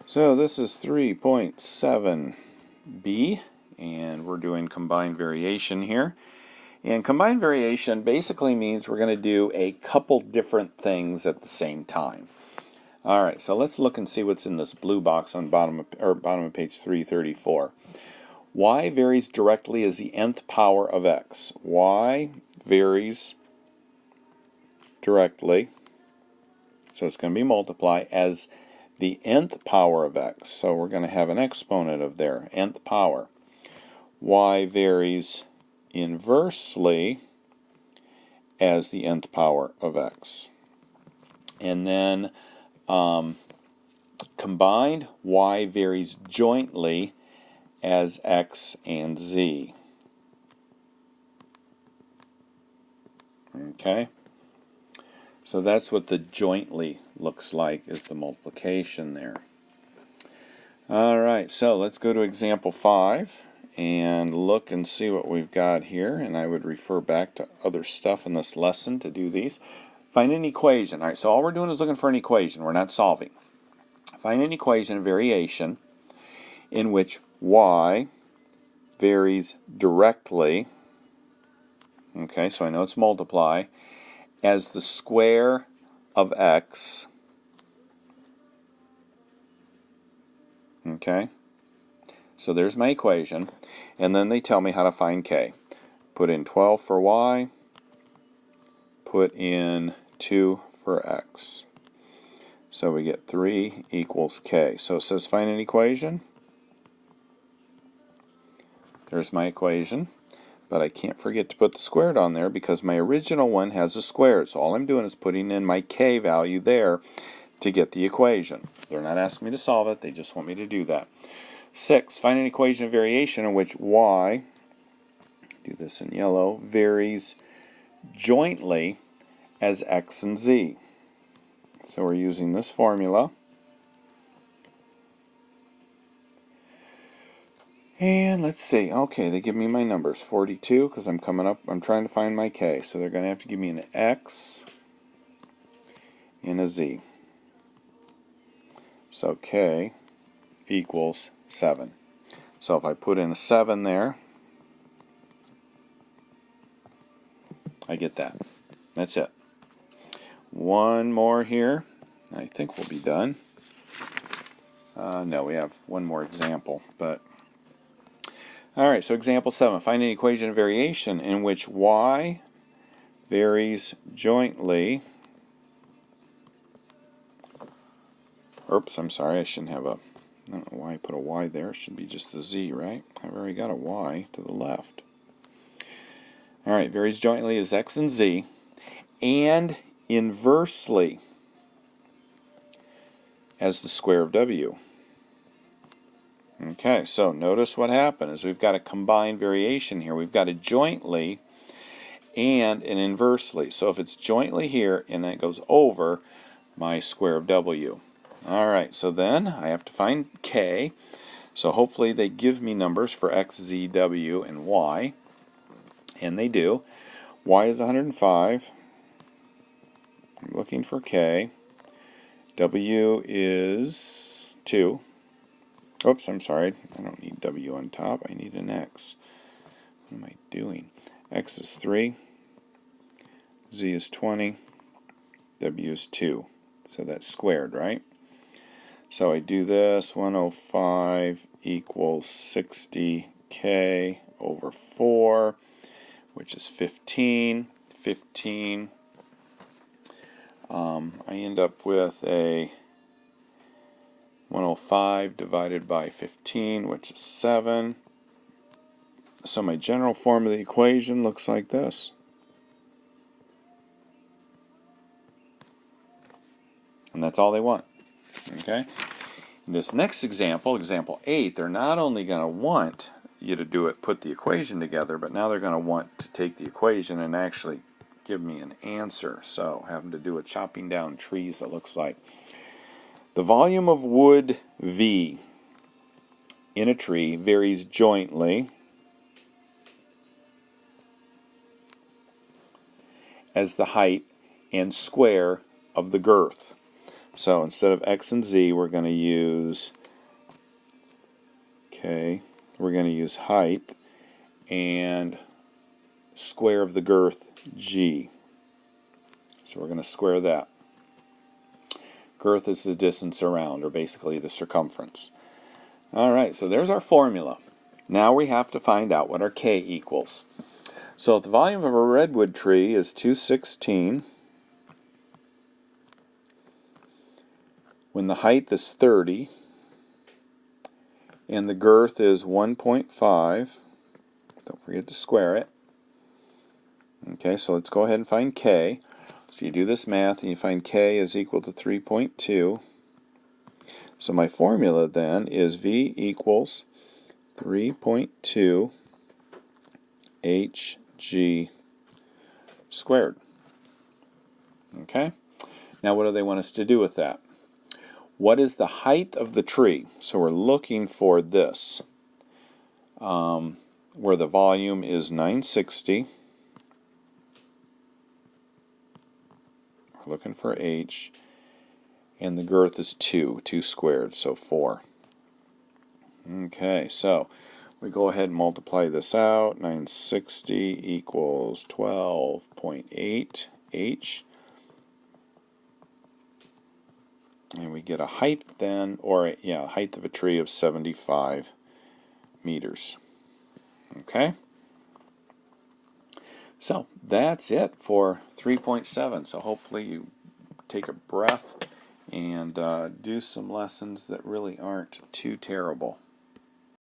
So this is 3.7b, and we're doing combined variation here. And combined variation basically means we're going to do a couple different things at the same time. All right, so let's look and see what's in this blue box on bottom of page 334. Y varies directly as the nth power of x. Y varies directly, so it's going to be multiply, as the nth power of x. So we're going to have an exponent of their nth power. Y varies inversely as the nth power of x. And then combined, y varies jointly as x and z. Okay? So that's what the jointly looks like, is the multiplication there. All right, so let's go to example 5 and look and see what we've got here. And I would refer back to other stuff in this lesson to do these. Find an equation. All right, so all we're doing is looking for an equation. We're not solving. Find an equation of variation in which y varies directly, okay, so I know it's multiply, as the square of x, okay, so there's my equation, and then they tell me how to find k. Put in 12 for y, put in 2 for x. So we get 3 equals k. So it says find an equation. There's my equation. But I can't forget to put the squared on there because my original one has a squared. So all I'm doing is putting in my k value there to get the equation. They're not asking me to solve it. They just want me to do that. 6. Find an equation of variation in which y, do this in yellow, varies jointly as x and z. So we're using this formula. And let's see. Okay, they give me my numbers. 42, because I'm trying to find my k. So they're going to have to give me an x and a z. So k equals 7. So if I put in a 7 there, I get that. That's it. One more here. I think we'll be done. No, we have one more example, but all right, so example 7. Find an equation of variation in which y varies jointly. Oops, I'm sorry, I shouldn't have a, I don't know why I put a y there. It should be just a z, right? I've already got a y to the left. All right, varies jointly as x and z, and inversely as the square of w. Okay, so notice what happened is we've got a combined variation here. We've got a jointly and an inversely. So if it's jointly here and then it goes over my square of w. All right, so then I have to find k. So hopefully they give me numbers for x, z, w, and y. And they do. Y is 105. I'm looking for k. W is 2. Oops, I'm sorry. I don't need w on top. I need an x. What am I doing? X is 3. Z is 20. W is 2. So that's squared, right? So I do this. 105 equals 60k over 4, which is 15. 15. I end up with a 105 divided by 15, which is 7. So my general form of the equation looks like this. And that's all they want. Okay? In this next example, example 8, they're not only going to want you to do it, put the equation together, but now they're going to want to take the equation and actually give me an answer. So having to do a chopping down trees that looks like. The volume of wood V in a tree varies jointly as the height and square of the girth. So instead of x and z, we're going to use, okay, we're going to use height and square of the girth, g. So we're going to square that. Girth is the distance around, or basically the circumference. All right, so there's our formula. Now we have to find out what our K equals. So if the volume of a redwood tree is 216, when the height is 30, and the girth is 1.5, don't forget to square it. Okay, so let's go ahead and find K. So you do this math and you find K is equal to 3.2. So my formula then is V equals 3.2 hg squared. Okay? Now what do they want us to do with that? What is the height of the tree? So we're looking for this, where the volume is 960. We're looking for h, and the girth is 2 squared, so 4. Okay, so we go ahead and multiply this out. 960 equals 12.8 h. And we get a height then, or yeah, height of a tree of 75 meters. Okay? So that's it for 3.7. So hopefully you take a breath and do some lessons that really aren't too terrible.